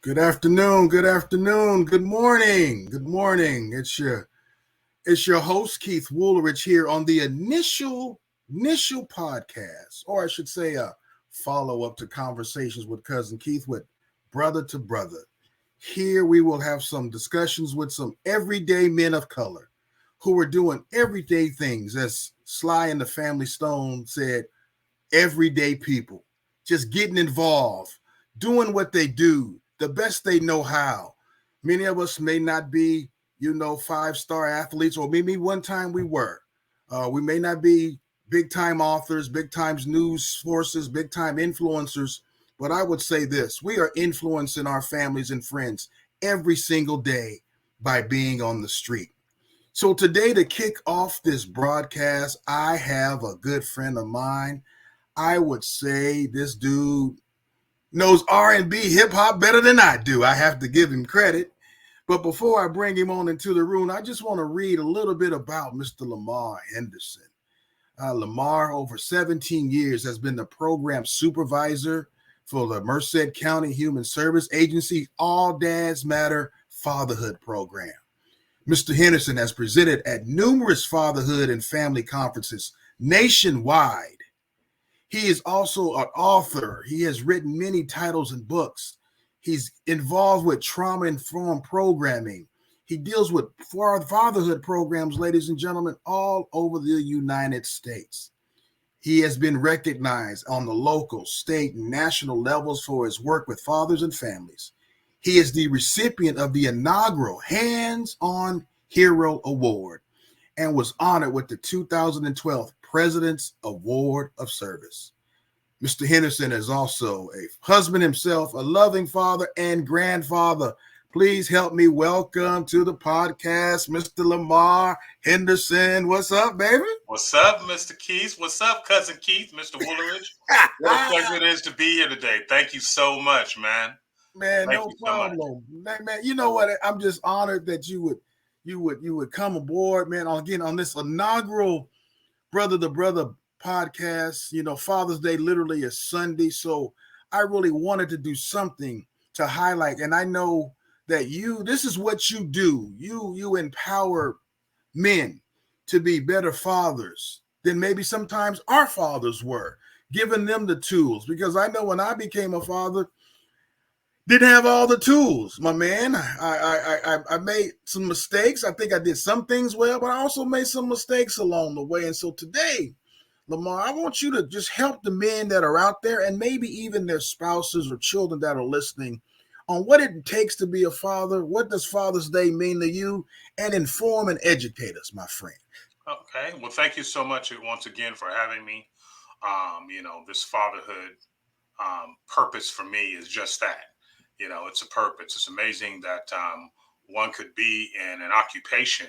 Good afternoon, good afternoon, good morning, good morning. It's your host Keith Woolridge here on the initial podcast, or I should say a follow-up to conversations with cousin Keith with brother to brother. Here we will have some discussions with some everyday men of color who are doing everyday things, as Sly and the Family Stone said, everyday people, just getting involved, doing what they do the best they know how. Many of us may not be, five-star athletes, or maybe one time we were. We may not be big time authors, big time news sources, big time influencers. But I would say this: we are influencing our families and friends every single day by being on the street. So today, to kick off this broadcast, I have a good friend of mine. I would say this dude knows R&B hip hop better than I do. I have to give him credit. But before I bring him on into the room, I just want to read a little bit about Mr. Lamar Henderson. Lamar, over 17 years, has been the program supervisor for the Merced County Human Service Agency All Dads Matter Fatherhood Program. Mr. Henderson has presented at numerous fatherhood and family conferences nationwide. He is also an author. He has written many titles and books. He's involved with trauma-informed programming. He deals with fatherhood programs, ladies and gentlemen, all over the United States. He has been recognized on the local, state, and national levels for his work with fathers and families. He is the recipient of the inaugural Hands-On Hero Award and was honored with the 2012 President's Award of Service. Mr. Henderson is also a husband himself, a loving father and grandfather. Please help me welcome to the podcast, Mr. Lamar Henderson. What's up, baby? What's up, Mr. Keith? What's up, cousin Keith, Mr. Woolridge? What a pleasure it is to be here today. Thank you so much, man. Man, Thank no you so much. problem. Man, you know what? I'm just honored that you would come aboard, man, again on this inaugural Brother to Brother podcast. Father's Day literally is Sunday, so I really wanted to do something to highlight. And I know that this is what you do. You empower men to be better fathers than maybe sometimes our fathers were, giving them the tools. Because I know when I became a father, didn't have all the tools, my man. I made some mistakes. I think I did some things well, but I also made some mistakes along the way. And so today, Lamar, I want you to just help the men that are out there and maybe even their spouses or children that are listening on what it takes to be a father. What does Father's Day mean to you? And inform and educate us, my friend. Okay. Well, thank you so much once again for having me. This fatherhood purpose for me is just that. It's a purpose. It's amazing that one could be in an occupation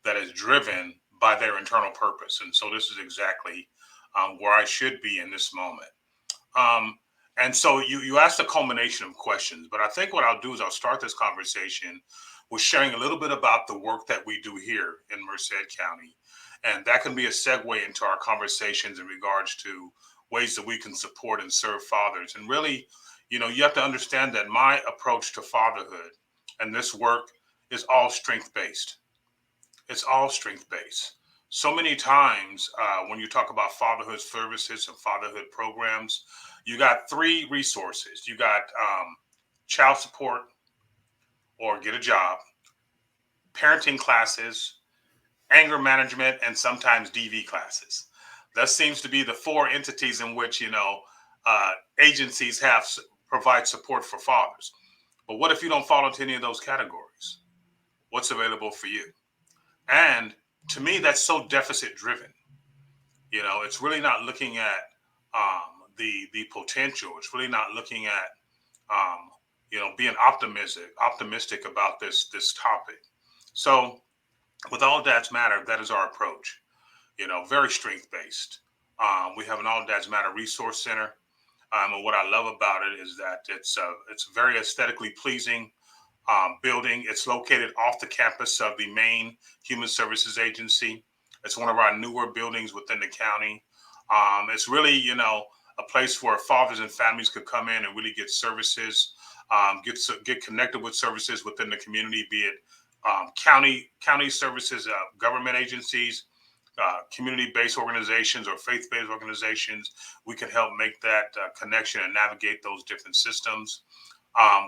that is driven by their internal purpose. And so this is exactly where I should be in this moment. And so you asked a culmination of questions, but I think what I'll do is I'll start this conversation with sharing a little bit about the work that we do here in Merced County. And that can be a segue into our conversations in regards to ways that we can support and serve fathers. And really, you have to understand that my approach to fatherhood and this work is all strength-based. It's all strength-based. So many times when you talk about fatherhood services and fatherhood programs, you got three resources. You got child support or get a job, parenting classes, anger management, and sometimes DV classes. That seems to be the four entities in which, agencies provide support for fathers. But what if you don't fall into any of those categories? What's available for you? And to me, that's so deficit driven. It's really not looking at the potential. It's really not looking at being optimistic about this topic. So, with All Dads Matter, that is our approach. Very strength based. We have an All Dads Matter resource center. And what I love about it is that it's very aesthetically pleasing building. It's located off the campus of the main Human Services Agency. It's one of our newer buildings within the county. It's really, a place where fathers and families could come in and really get services get connected with services within the community, be it county services, government agencies, community-based organizations, or faith-based organizations. We can help make that connection and navigate those different systems.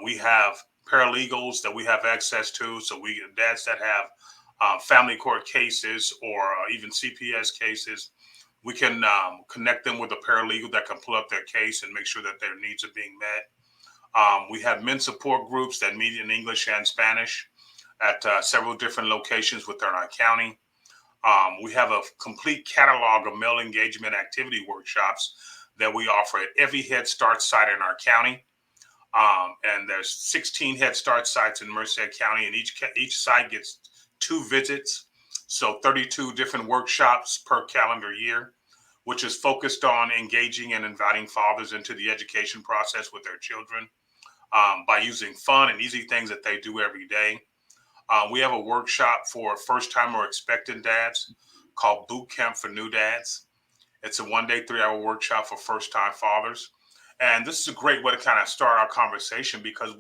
We have paralegals that we have access to, so we dads that have family court cases or even CPS cases, we can connect them with a paralegal that can pull up their case and make sure that their needs are being met. We have men support groups that meet in English and Spanish at several different locations within our county. We have a complete catalog of male engagement activity workshops that we offer at every Head Start site in our county. And there's 16 Head Start sites in Merced County, and each site gets 2 visits. So 32 different workshops per calendar year, which is focused on engaging and inviting fathers into the education process with their children by using fun and easy things that they do every day. We have a workshop for first-time or expectant dads called Boot Camp for New Dads. It's a 1-day, 3-hour workshop for first-time fathers. And this is a great way to kind of start our conversation, because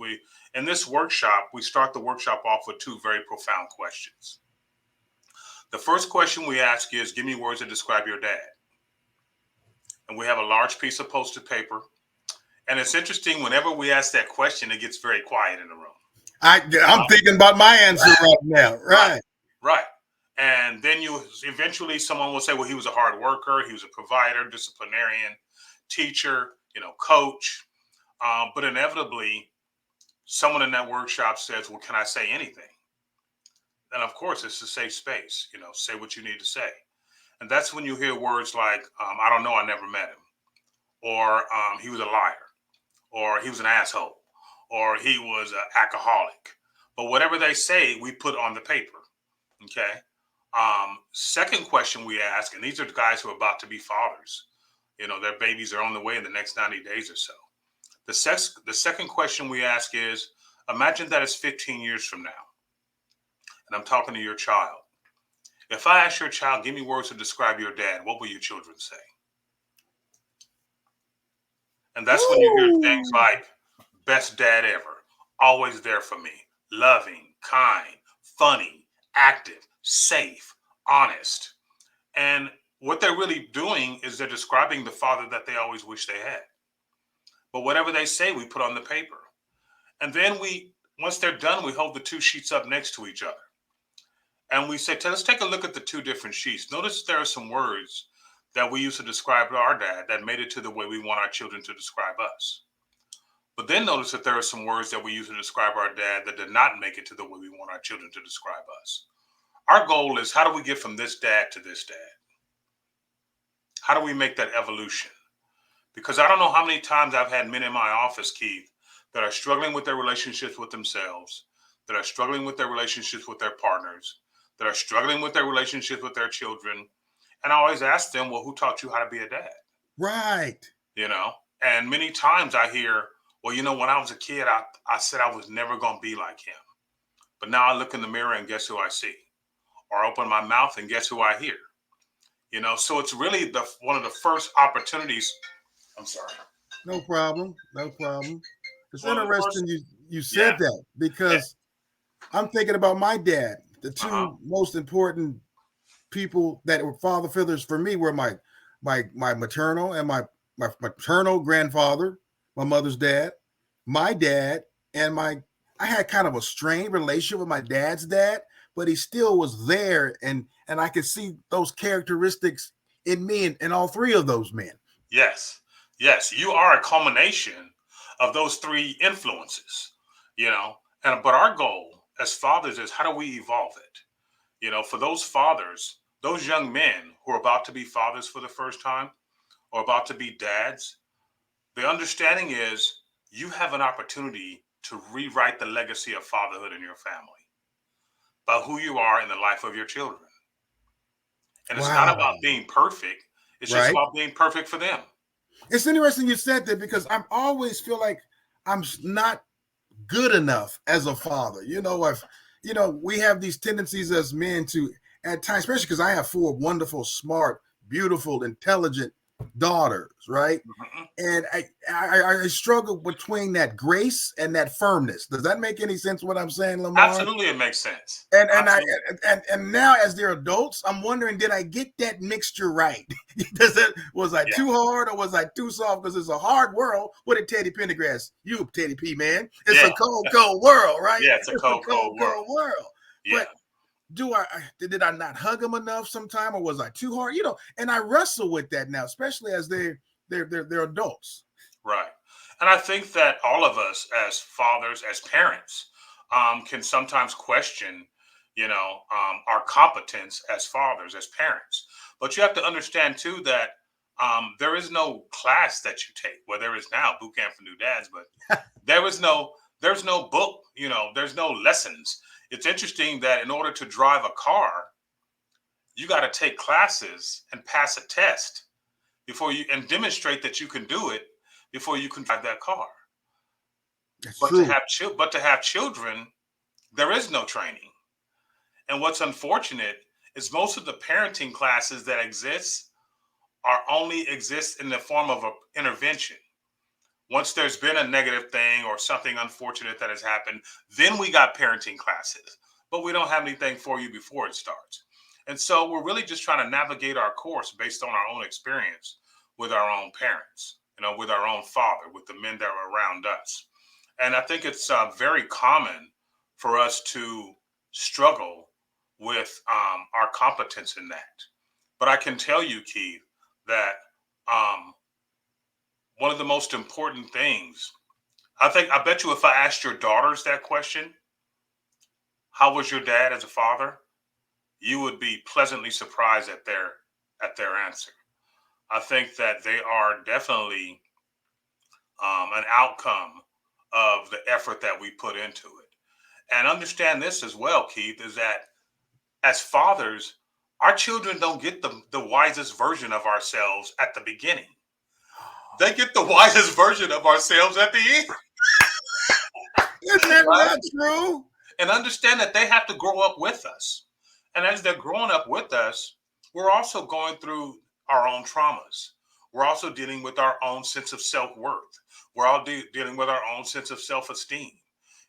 in this workshop, we start the workshop off with 2 very profound questions. The first question we ask is, give me words that describe your dad. And we have a large piece of posted paper. And it's interesting, whenever we ask that question, it gets very quiet in the room. I'm thinking about my answer right now. Right. And then eventually someone will say, well, he was a hard worker. He was a provider, disciplinarian, teacher, coach. But inevitably, someone in that workshop says, well, can I say anything? And of course, it's a safe space, say what you need to say. And that's when you hear words like, I don't know, I never met him. Or he was a liar. Or he was an asshole. Or he was an alcoholic. But whatever they say, we put on the paper. Okay. Second question we ask, and these are the guys who are about to be fathers. Their babies are on the way in the next 90 days or so. The second question we ask is, imagine that it's 15 years from now, and I'm talking to your child. If I ask your child, give me words to describe your dad, what will your children say? And that's when you hear things like, best dad ever, always there for me, loving, kind, funny, active, safe, honest. And what they're really doing is they're describing the father that they always wish they had. But whatever they say, we put on the paper. And then once they're done, we hold the 2 sheets up next to each other. And we say, let's take a look at the 2 different sheets. Notice there are some words that we used to describe our dad that made it to the way we want our children to describe us. But then notice that there are some words that we use to describe our dad that did not make it to the way we want our children to describe us. Our goal is, how do we get from this dad to this dad? How do we make that evolution? Because I don't know how many times I've had men in my office, Keith, that are struggling with their relationships with themselves, that are struggling with their relationships with their partners, that are struggling with their relationships with their children. And I always ask them, well, who taught you how to be a dad? Right. And many times I hear, well, when I was a kid, I said I was never going to be like him. But now I look in the mirror and guess who I see? Or I open my mouth and guess who I hear? So it's really one of the first opportunities. I'm sorry. No problem. It's interesting you said that, because I'm thinking about my dad. The 2 most important people that were father figures for me were my maternal and my maternal grandfather, my mother's dad, my dad, and I had kind of a strained relationship with my dad's dad, but he still was there, and I could see those characteristics in me and all 3 of those men. Yes, you are a culmination of those 3 influences, but our goal as fathers is, how do we evolve it? For those fathers, those young men who are about to be fathers for the first time or about to be dads, the understanding is you have an opportunity to rewrite the legacy of fatherhood in your family by who you are in the life of your children. And it's not about being perfect. It's just about being perfect for them. It's interesting you said that, because I always feel like I'm not good enough as a father. We have these tendencies as men to, at times, especially because I have 4 wonderful, smart, beautiful, intelligent daughters, right? Mhm. And I struggle between that grace and that firmness. Does that make any sense what I'm saying, Lamar? Absolutely, it makes sense. And I Absolutely. and now as they're adults, I'm wondering, did I get that mixture right? Was I Yeah. too hard or was I too soft? Because it's a hard world. What did Teddy Pendergrass, you Teddy P man? It's Yeah. a cold, cold world, right? Yeah. It's a It's a cold, cold, cold world. cold world. Yeah. But did I not hug them enough sometime, or was I too hard? And I wrestle with that now, especially as they're adults. Right. And I think that all of us as fathers, as parents, can sometimes question, our competence as fathers, as parents. But you have to understand too that there is no class that you take. Well, there is now boot camp for new dads, but there was no, there's no book. There's no lessons. It's interesting that in order to drive a car, you got to take classes and pass a test before you and demonstrate that you can do it before you can drive that car. That's But to true. have children, there is no training. And what's unfortunate is most of the parenting classes that exist are only exist in the form of an intervention. Once there's been a negative thing or something unfortunate that has happened, then we got parenting classes. But we don't have anything for you before it starts. And so we're really just trying to navigate our course based on our own experience with our own parents, with our own father, with the men that are around us. And I think it's very common for us to struggle with our competence in that. But I can tell you, Keith, that um, one of the most important things, I bet you if I asked your daughters that question, how was your dad as a father? You would be pleasantly surprised at their answer. I think that they are definitely an outcome of the effort that we put into it. And understand this as well, Keith, is that as fathers, our children don't get the wisest version of ourselves at the beginning. They get the wisest version of ourselves at the end, Isn't that right? not true? And understand that they have to grow up with us. And as they're growing up with us, we're also going through our own traumas. We're also dealing with our own sense of self worth. We're all dealing with our own sense of self esteem.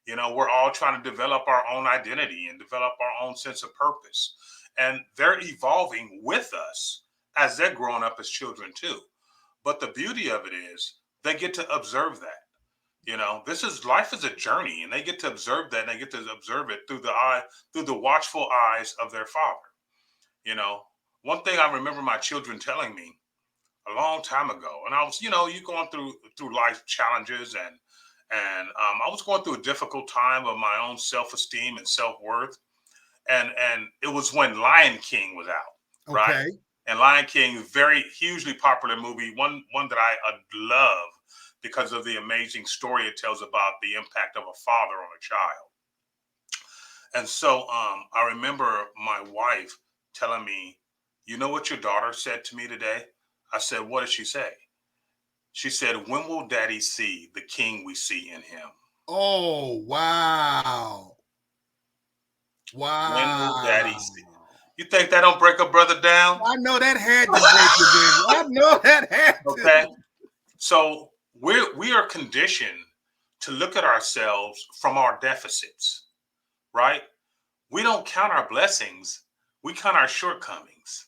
We're all trying to develop our own identity and develop our own sense of purpose. And they're evolving with us as they're growing up as children too. But the beauty of it is they get to observe that. This is life is a journey, and they get to observe that, and they get to observe it through the watchful eyes of their father. You know, One thing I remember my children telling me a long time ago, and I was, you going through life challenges, and I was going through a difficult time of my own self esteem and self worth, and it was when Lion King was out, right? Okay. And Lion King, very hugely popular movie, one that I love because of the amazing story it tells about the impact of a father on a child. And so I remember my wife telling me, "You know what your daughter said to me today?" I said, "What did she say?" She said, "When will Daddy see the king we see in him? Oh, wow. When will Daddy Wow. see?" You think that don't break a brother down? I know that had to break you, baby. I know that had Okay. to. So we are conditioned to look at ourselves from our deficits, right? We don't count our blessings, we count our shortcomings,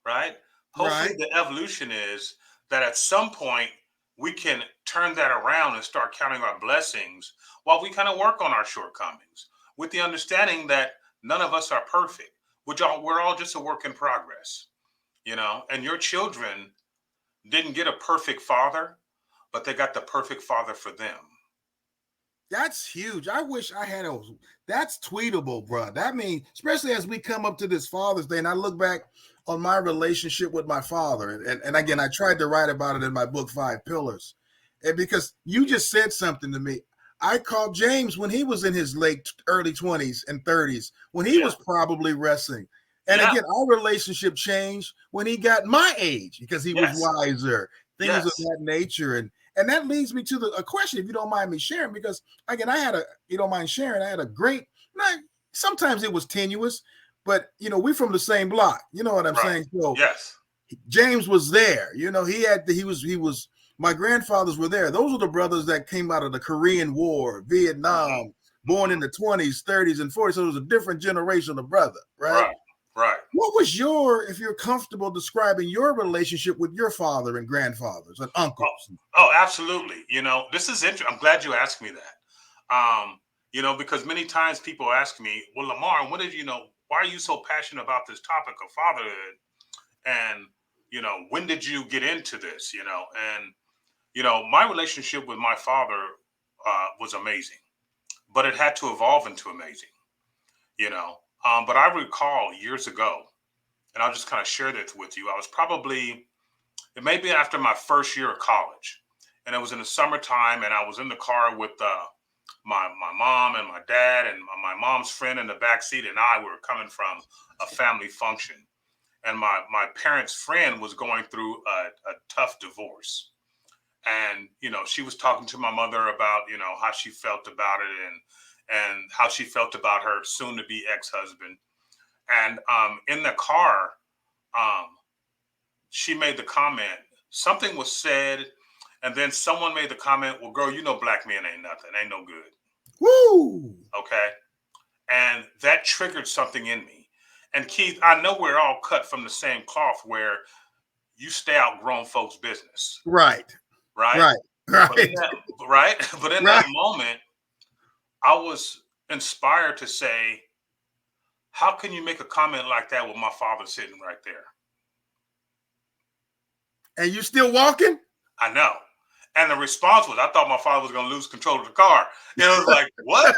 right? Hopefully Right. the evolution is that at some point we can turn that around and start counting our blessings while we kind of work on our shortcomings with the understanding that none of us are perfect. We're all just a work in progress, and your children didn't get a perfect father, but they got the perfect father for them. That's huge. I wish I had those. That's tweetable, bro. That means, especially as we come up to this Father's Day, and I look back on my relationship with my father, and again, Mhm. I tried to write about it in my book, Five Pillars. And because you just said something to me, I called James when he was in his early 20s and 30s, when he Yeah, was probably wrestling. And yeah, again, our relationship changed when he got my age because he was yes, wiser, things of yes, that nature. And that leads me to a question, if you don't mind me sharing, because again, you don't mind sharing, I had a great, not, sometimes it was tenuous, but we're from the same block. You know what I'm right, saying? So yes, James was there. He was my grandfathers were there. Those are the brothers that came out of the Korean War, Mhm. Vietnam, born in Mhm. the 20s, 30s, and 40s. So it was a different generation of brother, right? Right. Right. What was if you're comfortable describing your relationship with your father and grandfathers and Oh, uncles? oh, absolutely. This is interesting. I'm glad you asked me that. Because many times people ask me, "Well, Lamar, what did you know? Why are you so passionate about this topic of fatherhood? And when did you get into this? And my relationship with my father was amazing, but it had to evolve into amazing. You know, but I recall years ago, and I'll just kind of share this with you. I was probably it may be after my first year of college, and it was in the summertime, and I was in the car with my mom and my dad and my mom's friend in the back seat, and I were coming from a family function, and my parents' friend was going through a tough divorce, and she was talking to my mother about how she felt about it and how she felt about her soon to be ex-husband, and in the car, um, she made the comment, something was said, and then someone made the comment, well, girl, black men ain't nothing, ain't no good. Woo! Okay. And that triggered something in me. And Keith, I know we're all cut from the same cloth where you stay out grown folks' business, Right, right? right, But in right, that, right? But in that right. moment, I was inspired to say, how can you make a comment like that with my father sitting right there? And you still walking? I know. And the response was, I thought my father was going to lose control of the car. It was like, what?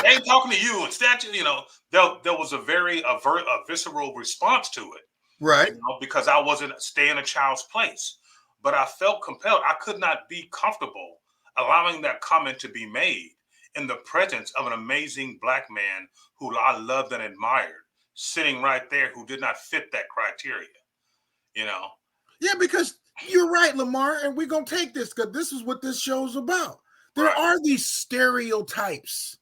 They ain't talking to you. Instead, there was a visceral response to it, Right. because I wasn't staying in a child's place. But I felt compelled. I could not be comfortable allowing that comment to be made in the presence of an amazing black man who I loved and admired, sitting right there who did not fit that criteria, you know? Yeah, because you're right, Lamar, and we're gonna take this because this is what this show's about. There Right. are these stereotypes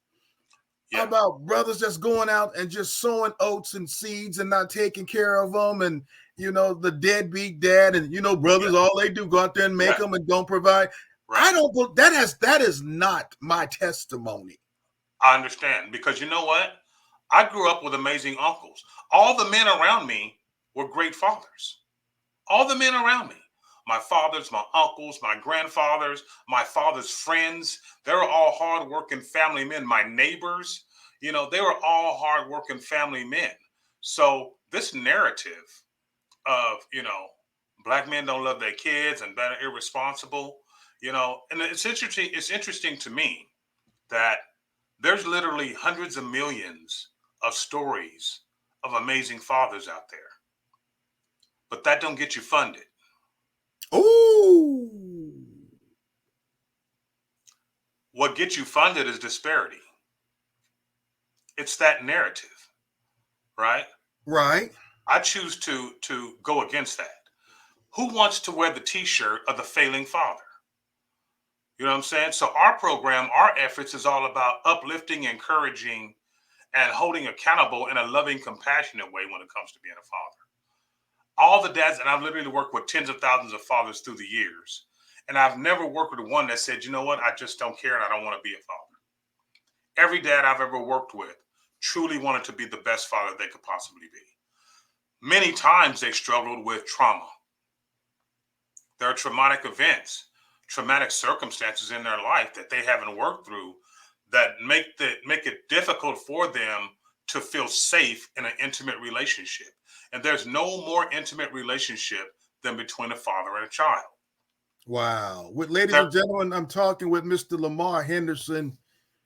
Yeah. about brothers just going out and just sowing oats and seeds and not taking care of them, and the deadbeat dad, and Yeah. brothers, all they do go out there and make Yeah. them and don't provide. Right. I don't. That is not my testimony. I understand because you know what? I grew up with amazing uncles. All the men around me were great fathers. All the men around me. My fathers, my uncles, my grandfathers, my father's friends, they were all hardworking family men. My neighbors, they were all hardworking family men. So this narrative of, black men don't love their kids and they're irresponsible, and it's interesting to me that there's literally hundreds of millions of stories of amazing fathers out there, but that don't get you funded. Ooh, What gets you funded is disparity. It's that narrative, right? right. I choose to go against that. Who wants to wear the T-shirt of the failing father? You know what I'm saying? So our program, our efforts is all about uplifting, encouraging, and holding accountable in a loving, compassionate way when it comes to being a father. All the dads, and I've literally worked with tens of thousands of fathers through the years, and I've never worked with one that said, you know what, I just don't care and I don't want to be a father. Every dad I've ever worked with truly wanted to be the best father they could possibly be. Many times they struggled with trauma. There are traumatic events, traumatic circumstances in their life that they haven't worked through that make it difficult for them to feel safe in an intimate relationship. And there's no more intimate relationship than between a father and a child. Wow. Ladies There, and gentlemen, I'm talking with Mr. Lamar Henderson,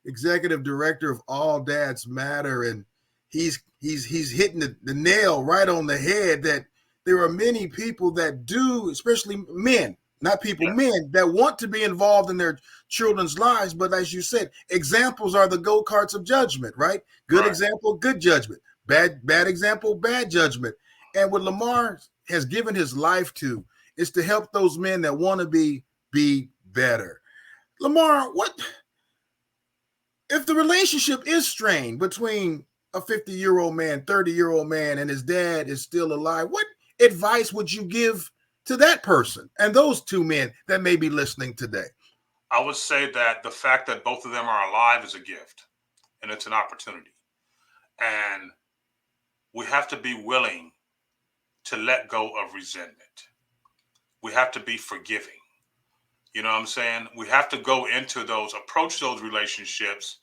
executive director of All Dads Matter, and he's hitting the nail right on the head that there are many people that do, especially men, not people, yes, men that want to be involved in their children's lives, but as you said, examples are the go-karts of judgment, right? Good right. example, good judgment. Bad example, bad judgment. And what Lamar has given his life to is to help those men that want to be better. Lamar, what if the relationship is strained between a 50-year-old man, 30-year-old man, and his dad is still alive? What advice would you give to that person and those two men that may be listening today? I would say that the fact that both of them are alive is a gift and it's an opportunity. And we have to be willing to let go of resentment. We have to be forgiving. You know what I'm saying? We have to go into those, approach those relationships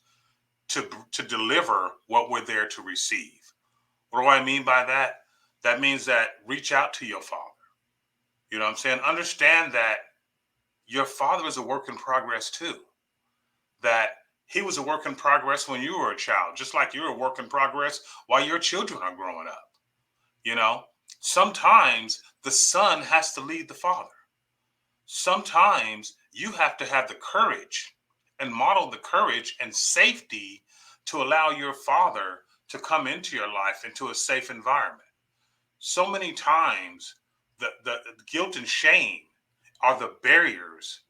to deliver what we're there to receive. What do I mean by that? That means that reach out to your father. You know what I'm saying? Understand that your father is a work in progress too. That he was a work in progress when you were a child, just like you're a work in progress while your children are growing up. You know, sometimes the son has to lead the father. Sometimes you have to have the courage and model the courage and safety to allow your father to come into your life into a safe environment. So many times, the guilt and shame are the barriers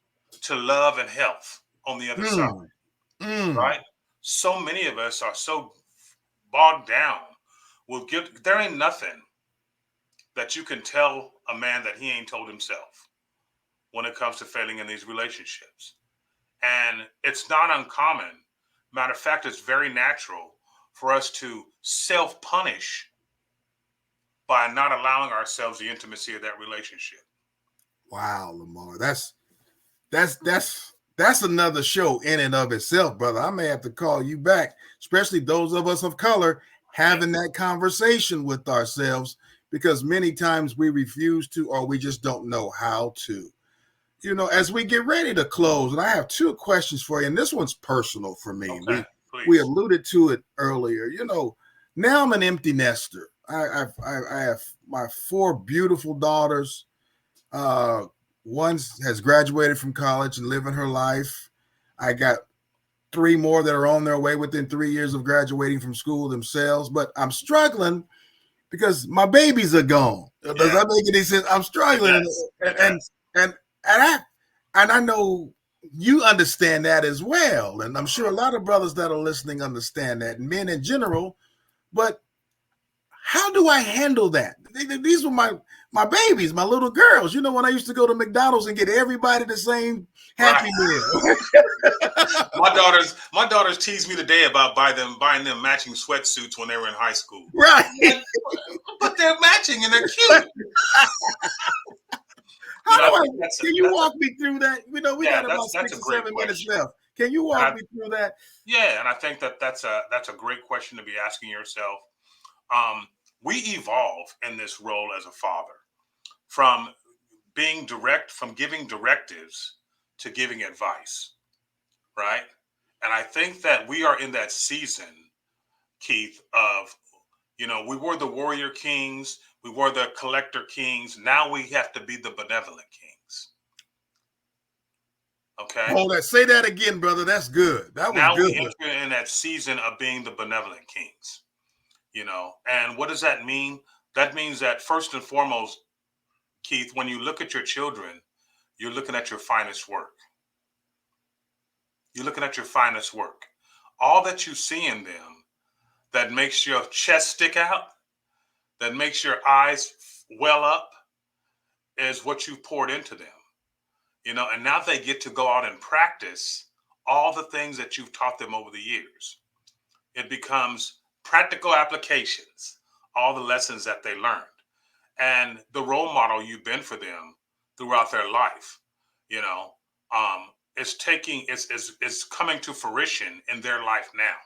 to love and health on the other side, Mm, mm. right? So many of us are so bogged down with guilt. There ain't nothing that you can tell a man that he ain't told himself when it comes to failing in these relationships. And it's not uncommon. Matter of fact, it's very natural for us to self punish by not allowing ourselves the intimacy of that relationship. Wow, Lamar. That's another show in and of itself, brother. I may have to call you back, especially those of us of color Yeah. having that conversation with ourselves, because many times we refuse to or we just don't know how to. As we get ready to close, and I have two questions for you, and this one's personal for me. Okay. We Please. alluded to it earlier. Now I'm an empty nester. I have my four beautiful daughters. Uh, One has graduated from college and living her life. I got three more that are on their way within 3 years of graduating from school themselves. But I'm struggling because my babies are gone. Does Yeah. that make any sense? I'm It struggling, does. and It and does. and and I and I know you understand that as well, and I'm sure a lot of brothers that are listening understand that, and men in general. But how do I handle that? These were my babies, my little girls. When I used to go to McDonald's and get everybody the same Right. Happy Meal. My daughters teased me today about buying them matching sweatsuits when they were in high school. Right. Like, but they're matching and they're cute. How I do I? think that's a Can you that's a walk me through that? We yeah, got about that's six a or great 7 minutes question. left. Can you And walk I me through that? Yeah, and I think that's a great question to be asking yourself. Um, we evolve in this role as a father from from giving directives to giving advice, right? And I think that we are in that season, Keith, of we were the warrior kings, we were the collector kings. Now we have to be the benevolent kings. Okay. Hold that. Say that again, brother. That's good. That was Now good. we enter in that season of being the benevolent kings. And what does that mean? That means that first and foremost, Keith, when you look at your children, you're looking at your finest work. You're looking at your finest work. All that you see in them that makes your chest stick out, that makes your eyes well up, is what you've poured into them. And now they get to go out and practice all the things that you've taught them over the years. It becomes practical applications, all the lessons that they learned, and the role model you've been for them throughout their life. You know, it's coming to fruition in their life now.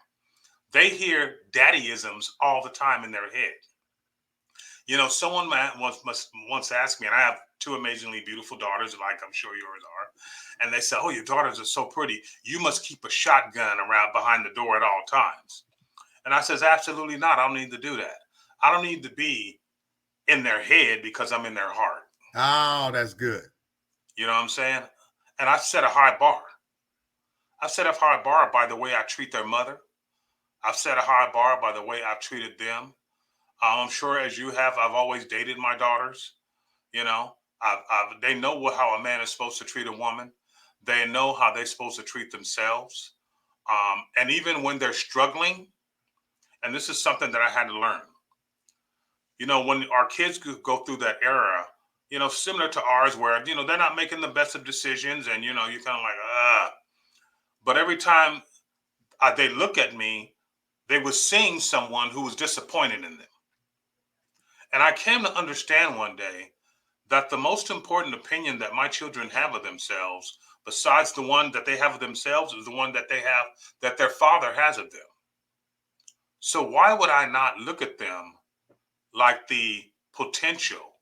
They hear daddyisms all the time in their head. Someone once asked me, and I have two amazingly beautiful daughters, like I'm sure yours are, and they said, "Oh, your daughters are so pretty. You must keep a shotgun around behind the door at all times." And I says, "Absolutely not. I don't need to do that. I don't need to be in their head because I'm in their heart." Oh, that's good. You know what I'm saying? And I set a high bar. I've set a high bar by the way I treat their mother. I've set a high bar by the way I've treated them. I'm sure as you have, I've always dated my daughters. You know, they know how a man is supposed to treat a woman. They know how they're supposed to treat themselves. And even when they're struggling, and this is something that I had to learn. When our kids go through that era, similar to ours, where they're not making the best of decisions, and you're kind of like, ah. But every time they look at me, they were seeing someone who was disappointed in them. And I came to understand one day that the most important opinion that my children have of themselves, besides the one that they have of themselves, is the one that they have, that their father has of them. So why would I not look at them like the potential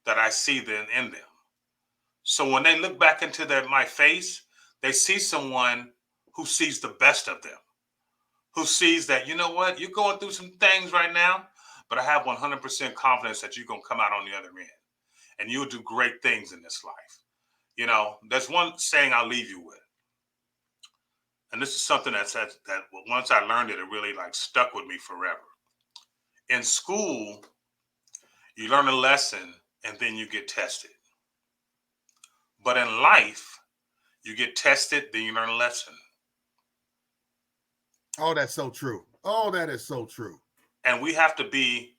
that I see then in them? So when they look back into my face, they see someone who sees the best of them, who sees that, you know what, you're going through some things right now, but I have 100% confidence that you're going to come out on the other end and you'll do great things in this life. There's one saying I'll leave you with. And this is something that once I learned it, it really like stuck with me forever. In school, you learn a lesson and then you get tested. But in life, you get tested, then you learn a lesson. Oh, that's so true. Oh, that is so true. And we have to be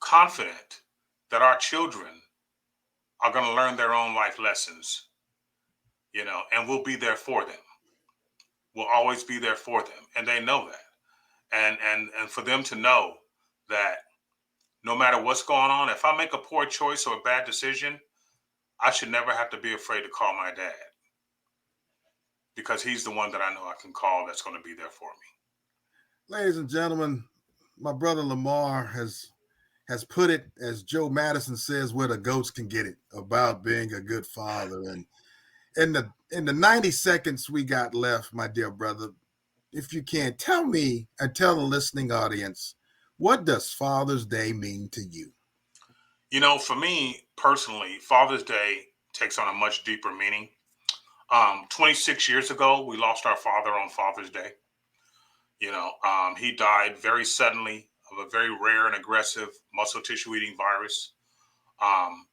confident that our children are going to learn their own life lessons, and we'll be there for them. We'll always be there for them. And they know that. And for them to know that no matter what's going on, if I make a poor choice or a bad decision, I should never have to be afraid to call my dad, because he's the one that I know I can call that's going to be there for me. Ladies and gentlemen, my brother Lamar has put it, as Joe Madison says, where the goats can get it, about being a good father. And in the 90 seconds we got left, my dear brother, if you can, tell me and tell the listening audience, what does Father's Day mean to you? For me personally, Father's Day takes on a much deeper meaning. 26 years ago, we lost our father on Father's Day. He died very suddenly of a very rare and aggressive muscle tissue eating virus. Um,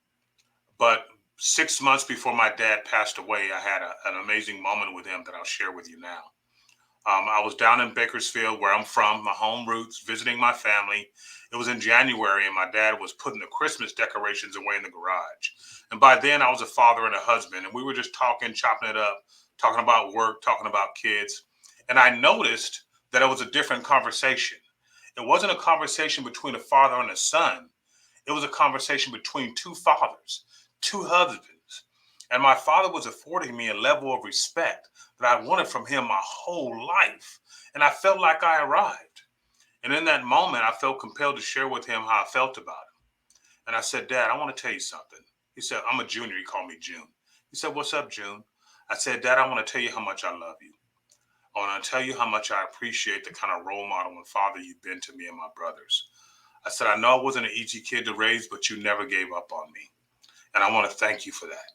but 6 months before my dad passed away, I had an amazing moment with him that I'll share with you now. I was down in Bakersfield, where I'm from, my home roots, visiting my family. It was in January, and my dad was putting the Christmas decorations away in the garage. And by then, I was a father and a husband, and we were just talking, chopping it up, talking about work, talking about kids. And I noticed that it was a different conversation. It wasn't a conversation between a father and a son. It was a conversation between two fathers, two husbands. And my father was affording me a level of respect that I wanted from him my whole life. And I felt like I arrived. And in that moment, I felt compelled to share with him how I felt about him. And I said, Dad, I want to tell you something. He said, I'm a junior. He called me June. He said, what's up, June? I said, Dad, I want to tell you how much I love you. I want to tell you how much I appreciate the kind of role model and father you've been to me and my brothers. I said, I know I wasn't an easy kid to raise, but you never gave up on me. And I want to thank you for that.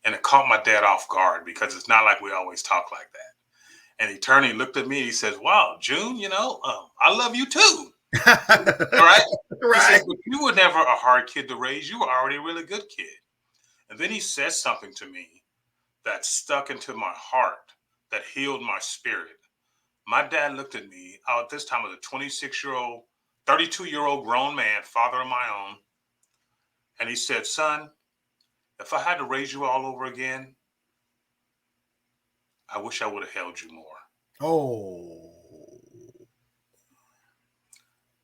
And it caught my dad off guard, because it's not like we always talk like that. And he turned and he looked at me and he says, wow, June, I love you too. All right. He Right. said, but you were never a hard kid to raise. You were already a really good kid. And then he says something to me that stuck into my heart, that healed my spirit. My dad looked at me at this time as a 26-year-old, 32-year-old grown man, father of my own. And he said, son, if I had to raise you all over again, I wish I would have held you more. Oh.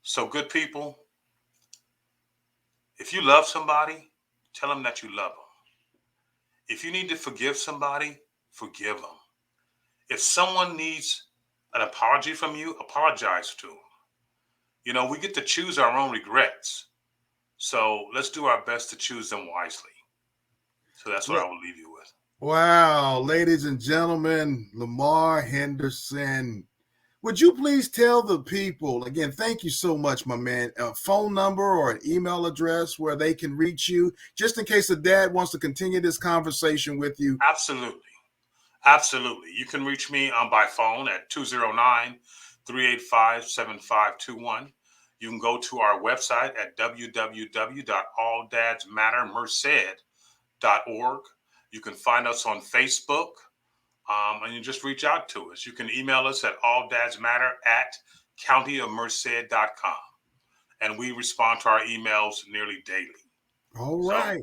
So, good people, if you love somebody, tell them that you love them. If you need to forgive somebody, forgive them. If someone needs an apology from you, apologize to them. We get to choose our own regrets. So let's do our best to choose them wisely. So that's what I will leave you with. Wow, ladies and gentlemen, Lamar Henderson. Would you please tell the people, again, thank you so much, my man, a phone number or an email address where they can reach you, just in case the dad wants to continue this conversation with you? Absolutely. Absolutely. You can reach me by phone at 209-385-7521. You can go to our website at www.alldadsmattermerced.org. You can find us on Facebook, and you just reach out to us. You can email us at alldadsmatter@countyofmerced.com. and we respond to our emails nearly daily. All So, right.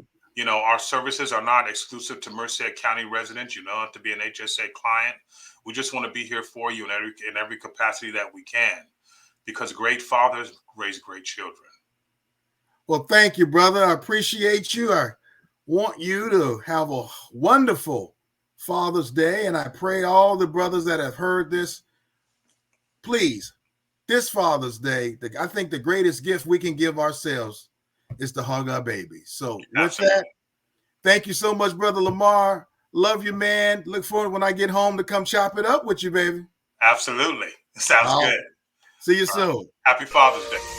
our services are not exclusive to Merced County residents. You don't have to be an HSA client. We just want to be here for you in every capacity that we can, because great fathers raise great children. Well, thank you, brother. I appreciate you. I want you to have a wonderful Father's Day, and I pray all the brothers that have heard this, please, this Father's Day, I think the greatest gift we can give ourselves is to hug our babies. So with Absolutely. that, thank you so much, Brother Lamar. Love you, man. Look forward when I get home to come chop it up with you, baby. Absolutely. Sounds good. See you soon. Happy Father's Day.